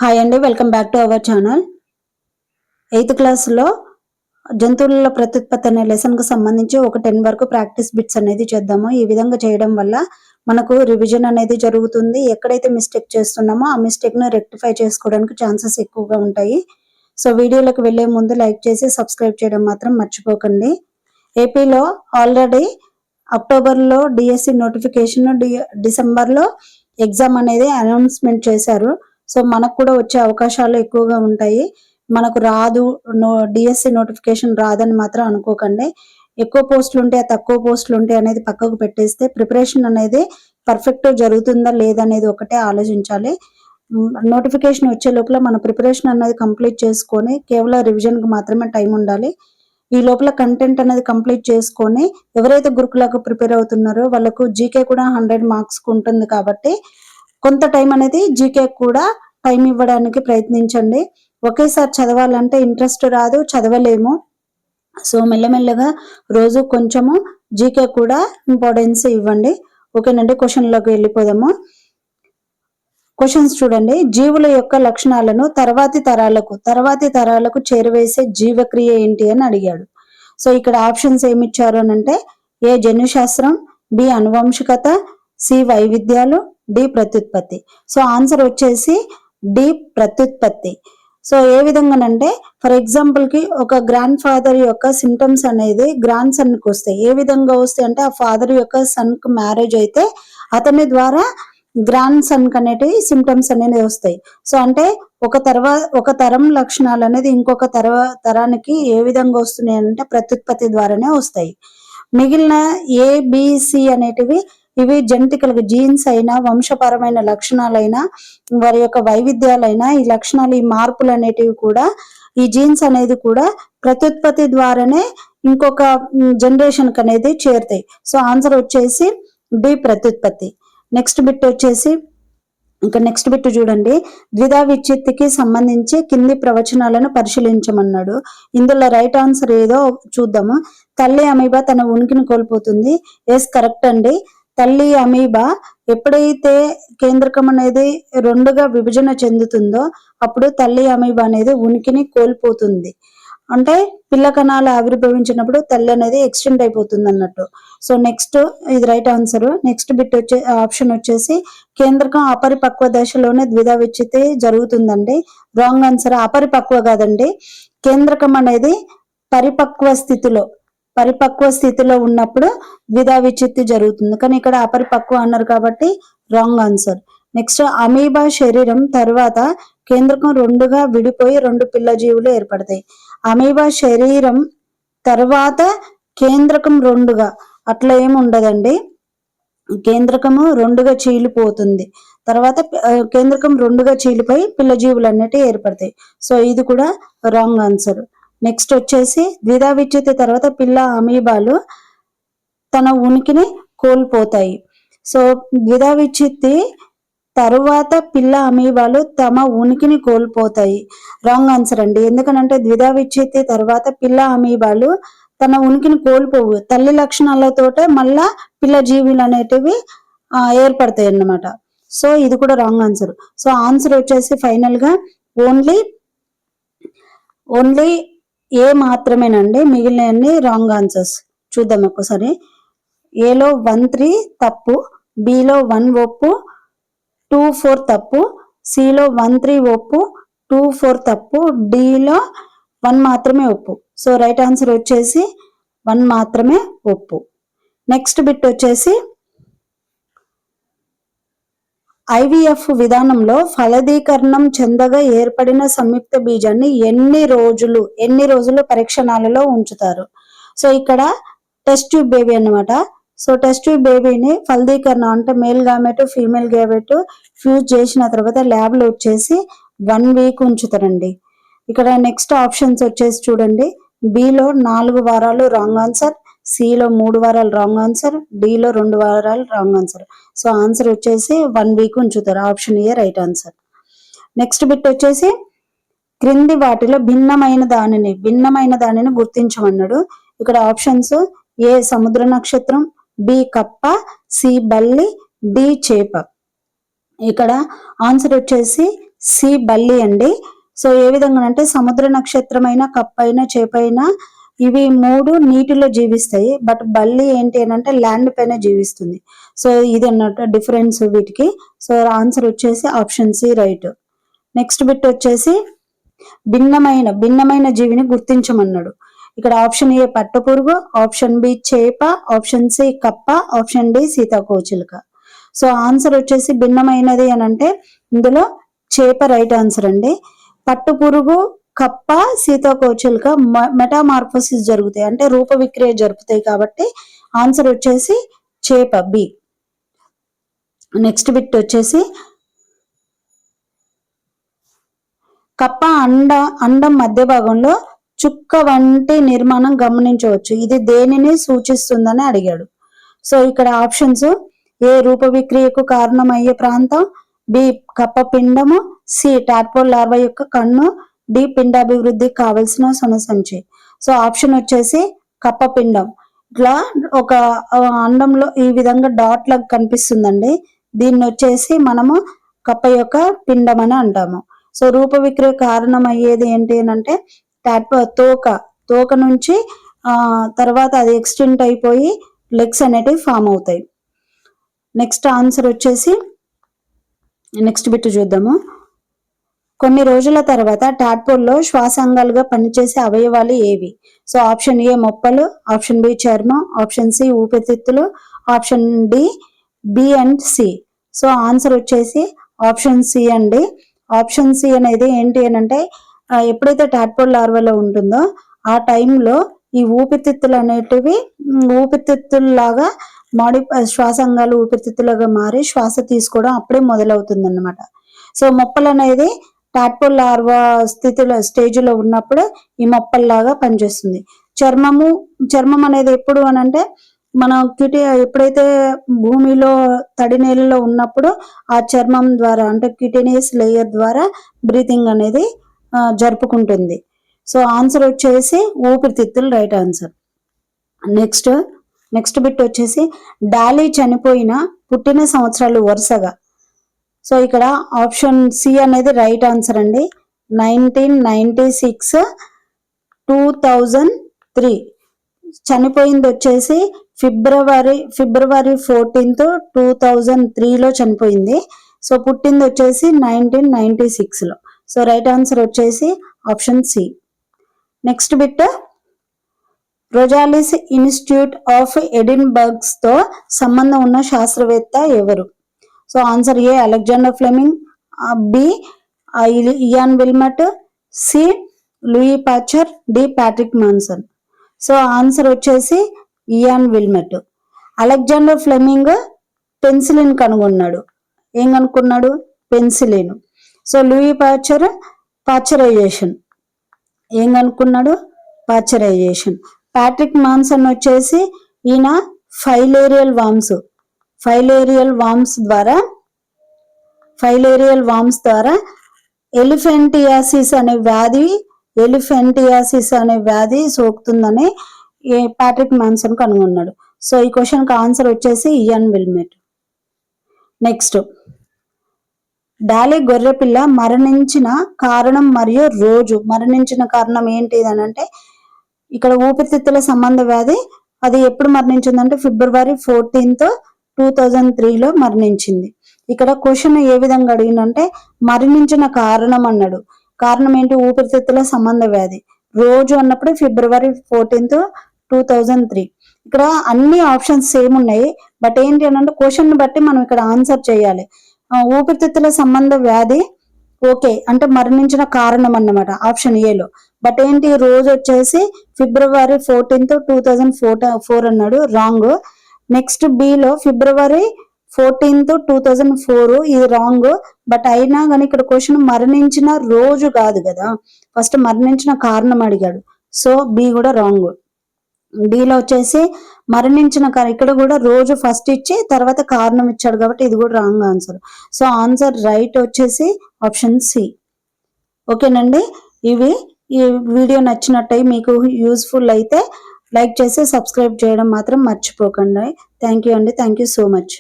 Hi అండి, welcome back to our channel. 8th క్లాస్లో జంతువుల ప్రత్యుత్పత్తి అనే లెసన్కు సంబంధించి ఒక 10 వరకు ప్రాక్టీస్ బిట్స్ అనేది చేద్దాము. ఈ విధంగా చేయడం వల్ల మనకు రివిజన్ అనేది జరుగుతుంది. ఎక్కడైతే మిస్టేక్ చేస్తున్నామో ఆ మిస్టేక్ను రెక్టిఫై చేసుకోవడానికి ఛాన్సెస్ ఎక్కువగా ఉంటాయి. సో వీడియోలోకి వెళ్లే ముందు లైక్ చేసి సబ్స్క్రైబ్ చేయడం మాత్రం మర్చిపోకండి. ఏపీలో ఆల్రెడీ అక్టోబర్లో డిఎస్సి నోటిఫికేషన్, డిసెంబర్లో ఎగ్జామ్ అనేది అనౌన్స్మెంట్ చేశారు. సో మనకు కూడా వచ్చే అవకాశాలు ఎక్కువగా ఉంటాయి. మనకు రాదు, డిఎస్సి నోటిఫికేషన్ రాదని మాత్రం అనుకోకండి. ఎక్కువ పోస్టులు ఉంటే తక్కువ పోస్టులు ఉంటాయి అనేది పక్కకు పెట్టేస్తే ప్రిపరేషన్ అనేది పర్ఫెక్ట్ జరుగుతుందా లేదనేది ఒకటే ఆలోచించాలి. నోటిఫికేషన్ వచ్చే లోపల మన ప్రిపరేషన్ అనేది కంప్లీట్ చేసుకొని కేవలం రివిజన్కి మాత్రమే టైం ఉండాలి. ఈ లోపల కంటెంట్ అనేది కంప్లీట్ చేసుకొని ఎవరైతే గురుకులకు ప్రిపేర్ అవుతున్నారో వాళ్ళకు జీకే కూడా 100 మార్క్స్ ఉంటుంది కాబట్టి కొంత టైం అనేది జీకే కూడా టైం ఇవ్వడానికి ప్రయత్నించండి. ఒకేసారి చదవాలంటే ఇంట్రెస్ట్ రాదు, చదవలేము. సో మెల్లమెల్లగా రోజు కొంచెము జీకే కూడా ఇంపార్టెన్స్ ఇవ్వండి. ఓకేనండి, క్వశ్చన్లోకి వెళ్ళిపోదాము. క్వశ్చన్స్ చూడండి. జీవుల యొక్క లక్షణాలను తర్వాతి తరాలకు చేరవేసే జీవక్రియ ఏంటి అని అడిగాడు. సో ఇక్కడ ఆప్షన్స్ ఏమి ఇచ్చారు అని అంటే ఏ జన్యుశాస్త్రం, బి అనువంశికత, సి వైవిధ్యాలు, డి ప్రత్యుత్పత్తి. సో ఆన్సర్ వచ్చేసి డి ప్రత్యుత్పత్తి. సో ఏ విధంగానంటే ఫర్ ఎగ్జాంపుల్ కి ఒక గ్రాండ్ ఫాదర్ యొక్క సిమ్టమ్స్ అనేది గ్రాండ్ సన్ కి వస్తాయి. ఏ విధంగా వస్తాయి అంటే ఆ ఫాదర్ యొక్క సన్ కు మ్యారేజ్ అయితే అతని ద్వారా గ్రాండ్ సన్ కి అనేటివి సిమ్టమ్స్ అనేది వస్తాయి. సో అంటే ఒక తరం లక్షణాలు అనేది ఇంకొక తరానికి ఏ విధంగా వస్తున్నాయి అంటే ప్రత్యుత్పత్తి ద్వారానే వస్తాయి. మిగిలిన ఏబిసి అనేటివి ఇవి జెనెటికల్ జీన్స్ అయినా వంశపరమైన లక్షణాలైనా వారి యొక్క వైవిధ్యాలైనా ఈ లక్షణాలు ఈ మార్పులు అనేటివి కూడా ఈ జీన్స్ అనేది కూడా ప్రత్యుత్పత్తి ద్వారానే ఇంకొక జనరేషన్ కి అనేది చేరుతాయి. సో ఆన్సర్ వచ్చేసి డి ప్రత్యుత్పత్తి. నెక్స్ట్ బిట్ చూడండి. ద్విధా విచ్ఛిత్తికి సంబంధించి కింది ప్రవచనాలను పరిశీలించమన్నాడు. ఇందులో రైట్ ఆన్సర్ ఏదో చూద్దాము. తల్లి అమీబా తన ఉనికిని కోల్పోతుంది. ఎస్, కరెక్ట్ అండి. తల్లి అమీబా ఎప్పుడైతే కేంద్రకం అనేది రెండుగా విభజన చెందుతుందో అప్పుడు తల్లి అమీబా అనేది ఉనికిని కోల్పోతుంది. అంటే పిల్ల కణాలు ఆవిర్భవించినప్పుడు తల్లి అనేది ఎక్స్టెండ్ అయిపోతుంది అన్నట్టు. సో నెక్స్ట్ ఇది right answer. Next bit option వచ్చేసి కేంద్రకం అపరిపక్వ దశలోనే ద్విధా విచ్ఛిత్తి జరుగుతుందండి. Wrong answer. అపరిపక్వ కాదండి, కేంద్రకం అనేది పరిపక్వ స్థితిలో ఉన్నప్పుడు ద్విధా విచ్ఛిత్తి జరుగుతుంది. కానీ ఇక్కడ అపరిపక్వ అన్నారు కాబట్టి రాంగ్ ఆన్సర్. నెక్స్ట్ అమీబా శరీరం తర్వాత కేంద్రకం రెండుగా విడిపోయి 2 పిల్ల జీవులు ఏర్పడతాయి. అమీబా శరీరం తర్వాత కేంద్రకం రెండుగా అట్లా ఏమి ఉండదండి. కేంద్రకము రెండుగా చీలిపోతుంది. తర్వాత కేంద్రకం రెండుగా చీలిపోయి పిల్ల జీవులు అన్నట్టు ఏర్పడతాయి. సో ఇది కూడా రాంగ్ ఆన్సర్. నెక్స్ట్ వచ్చేసి ద్విధా విచ్ఛిత్తి తర్వాత పిల్ల అమీబాలు తన ఉనికిని కోల్పోతాయి. సో ద్విధా విచ్ఛిత్తి తరువాత పిల్ల అమీబాలు తమ ఉనికిని కోల్పోతాయి. రాంగ్ ఆన్సర్ అండి. ఎందుకనంటే ద్విధా విచ్ఛిత్తి తర్వాత పిల్ల అమీబాలు తన ఉనికిని కోల్పోవు. తల్లి లక్షణాలతోటే మళ్ళా పిల్ల జీవులు అనేటివి ఏర్పడతాయి అన్నమాట. సో ఇది కూడా రాంగ్ ఆన్సర్. సో ఆన్సర్ వచ్చేసి ఫైనల్ గా ఓన్లీ ఏ మాత్రమేనండి, మిగిలిన రాంగ్ ఆన్సర్స్. చూద్దాం ఒక్కసారి. ఏలో 1-3 తప్పు, బిలో 1 ఒప్పు, 2-4 తప్పు, సిలో 1-3 ఒప్పు, 2-4 తప్పు, డిలో 1 మాత్రమే ఒప్పు. సో రైట్ ఆన్సర్ వచ్చేసి 1 మాత్రమే ఒప్పు. నెక్స్ట్ బిట్ వచ్చేసి ఐవిఎఫ్ విధానంలో ఫలదీకరణం చెందగా ఏర్పడిన సంయుక్త బీజాన్ని ఎన్ని రోజులు పరీక్షణాలలో ఉంచుతారు. సో ఇక్కడ టెస్ట్ ట్యూబ్ బేబీ అన్నమాట. సో టెస్ట్ ట్యూబ్ బేబీని ఫలదీకరణ అంటే male gamut female gamut fuse చేసిన తర్వాత ల్యాబ్ లో వచ్చేసి 1 వీక్ ఉంచుతారండి. ఇక్కడ నెక్స్ట్ ఆప్షన్స్ వచ్చేసి చూడండి. బిలో 4 వారాలు రాంగ్ ఆన్సర్, సిలో 3 వారాలు రాంగ్ ఆన్సర్, డిలో 2 వారాలు రాంగ్ ఆన్సర్. సో ఆన్సర్ వచ్చేసి 1 వీక్ ఉంచుతారు. Option A right answer. Next bit వచ్చేసి క్రింది వాటిలో భిన్నమైన దానిని గుర్తించమన్నాడు. ఇక్కడ ఆప్షన్స్ ఏ సముద్ర నక్షత్రం, బి కప్ప, సి బల్లి, డి చేప. ఇక్కడ ఆన్సర్ వచ్చేసి సి బల్లి అండి. సో ఏ విధంగా అంటే సముద్ర నక్షత్రమైన, కప్పైన, చేపైన ఇవి 3 నీటిలో జీవిస్తాయి. బట్ బల్లి ఏంటి అంటే ల్యాండ్ పైన జీవిస్తుంది. సో ఇది అన్నట్టు డిఫరెన్స్ వీటికి. సో ఆన్సర్ వచ్చేసి option C right. Next bit వచ్చేసి భిన్నమైన జీవిని గుర్తించమన్నాడు. ఇక్కడ ఆప్షన్ ఏ పట్టుపురుగు, ఆప్షన్ బి చేప, ఆప్షన్ సి కప్ప, ఆప్షన్ డి సీతాకోచిలుక. సో ఆన్సర్ వచ్చేసి భిన్నమైనది అని అంటే ఇందులో చేప రైట్ ఆన్సర్ అండి. పట్టుపురుగు, కప్ప, సీతాకోచిలుక మెటామార్ఫోసిస్ జరుగుతాయి, అంటే రూప విక్రియ జరుపుతాయి. కాబట్టి ఆన్సర్ వచ్చేసి చేప బి. నెక్స్ట్ బిట్ వచ్చేసి కప్ప అండం మధ్య భాగంలో చుక్క వంటి నిర్మాణం గమనించవచ్చు. ఇది దేనిని సూచిస్తుందని అడిగాడు. సో ఇక్కడ ఆప్షన్స్ ఏ రూప విక్రియకు కారణమయ్యే ప్రాంతం, బి కప్ప పిండము, సి టాడ్పోల్ లార్వా యొక్క కన్ను, డి పిండాభివృద్ధికి కావలసిన సొనసంచి. సో ఆప్షన్ వచ్చేసి కప్ప పిండం. ఇట్లా ఒక అండంలో ఈ విధంగా డాట్ లాగా కనిపిస్తుందండి. దీన్ని వచ్చేసి మనము కప్ప యొక్క పిండం అని అంటాము. సో రూప విక్రియ కారణం అయ్యేది ఏంటి అంటే తోక నుంచి తర్వాత అది ఎక్స్టెంట్ అయిపోయి లెగ్స్ అనేటివి ఫామ్ అవుతాయి. నెక్స్ట్ ఆన్సర్ వచ్చేసి నెక్స్ట్ బిట్ చూద్దాము. కొన్ని రోజుల తర్వాత టాడ్పోల్లో శ్వాసాంగాలుగా పనిచేసే అవయవాలు ఏవి? సో ఆప్షన్ ఏ మొప్పలు, ఆప్షన్ బి చర్మం, ఆప్షన్ సి ఊపిరితిత్తులు, option D B and C. So answer వచ్చేసి ఆప్షన్ సి అండి. ఆప్షన్ సి అనేది ఏంటి అని అంటే ఎప్పుడైతే టాడ్పోల్ లార్వాలో ఉంటుందో ఆ టైంలో ఈ ఊపిరితిత్తులు అనేటివి ఊపిరితిత్తుల్లాగా శ్వాసాంగాలు ఊపిరితిత్తులుగా మారి శ్వాస తీసుకోవడం అప్పుడే మొదలవుతుంది అన్నమాట. సో మొప్పలు అనేది టాడ్పోల్ లార్వా స్టేజ్లో ఉన్నప్పుడు ఈ మొప్పల్లాగా పనిచేస్తుంది. చర్మం అనేది ఎప్పుడు అని అంటే మనం ఎప్పుడైతే భూమిలో తడి నేలలో ఉన్నప్పుడు ఆ చర్మం ద్వారా అంటే క్యూటేనియస్ లేయర్ ద్వారా బ్రీతింగ్ అనేది జరుపుకుంటుంది. సో ఆన్సర్ వచ్చేసి ఊపిరితిత్తులు రైట్ ఆన్సర్. నెక్స్ట్ బిట్ వచ్చేసి డాలీ చనిపోయిన పుట్టిన సంవత్సరాలు వరుసగా. సో ఇక్కడ ఆప్షన్ సి అనేది రైట్ ఆన్సర్ అండి. 1996, 2003. చనిపోయింది వచ్చేసి ఫిబ్రవరి 14th, 2003లో చనిపోయింది. సో పుట్టింది వచ్చేసి 1996లో. సో రైట్ ఆన్సర్ వచ్చేసి option C. Next bit Roslin institute of Edinburgh's తో సంబంధం ఉన్న శాస్త్రవేత్త ఎవరు? So answer A Alexander Fleming, B Ian Wilmut, C Louis Pasteur, D Patrick Manson. So answer వచ్చేసి Ian Wilmut. Alexander Fleming penicillin కనుగొన్నాడు. ఏం కనుక్కున్నాడు? Penicillin. So Louis Pasteur pasteurization. ఏం కనుక్కున్నాడు? పాచరైజేషన్. ప్యాట్రిక్ మాన్సన్ వచ్చేసి ఈయన ఫైలేరియల్ వామ్స్ ద్వారా elephantiasis అనే వ్యాధి సోకుతుందని ప్యాట్రిక్ మాన్సన్ కనుగొన్నాడు. సో ఈ క్వశ్చన్ కి ఆన్సర్ వచ్చేసి ఇయాన్ విల్మెట్. నెక్స్ట్ డాలీ గొర్రెపిల్ల మరణించిన కారణం మరియు రోజు. మరణించిన కారణం ఏంటి అని అంటే ఇక్కడ ఊపిరితిత్తుల సంబంధ వ్యాధి. అది ఎప్పుడు మరణించిందంటే February 14th, 2003లో మరణించింది. ఇక్కడ క్వశ్చన్ ఏ విధంగా అడిగిందంటే మరణించిన కారణం అన్నాడు. కారణం ఏంటి? ఊపిరితిత్తుల సంబంధ వ్యాధి. రోజు అన్నప్పుడు February 14th, 2003. ఇక్కడ అన్ని ఆప్షన్స్ సేమ్ ఉన్నాయి. బట్ ఏంటి అని అంటే క్వశ్చన్ బట్టి మనం ఇక్కడ ఆన్సర్ చేయాలి. ఊపిరితిత్తుల సంబంధ వ్యాధి ఓకే అంటే మరణించిన కారణం అన్నమాట ఆప్షన్ ఏలో. బట్ ఏంటి రోజు వచ్చేసి February 14th, 2004 అన్నాడు, wrong. Next below February 14th, 2004 ఇది రాంగ్. బట్ అయినా కానీ ఇక్కడ క్వశ్చన్ మరణించిన రోజు కాదు కదా, ఫస్ట్ మరణించిన కారణం అడిగాడు. సో బి కూడా రాంగ్. డీలో వచ్చేసి మరణించిన ఇక్కడ కూడా రోజు ఫస్ట్ ఇచ్చి తర్వాత కారణం ఇచ్చాడు కాబట్టి ఇది కూడా wrong answer. So answer right వచ్చేసి ఆప్షన్ సి. ఓకేనండి. ఈ వీడియో నచ్చినట్టయి మీకు యూస్ఫుల్ అయితే లైక్ చేసి సబ్స్క్రైబ్ చేయడం మాత్రం మర్చిపోకండి. థ్యాంక్ యూ అండి. Thank you so much.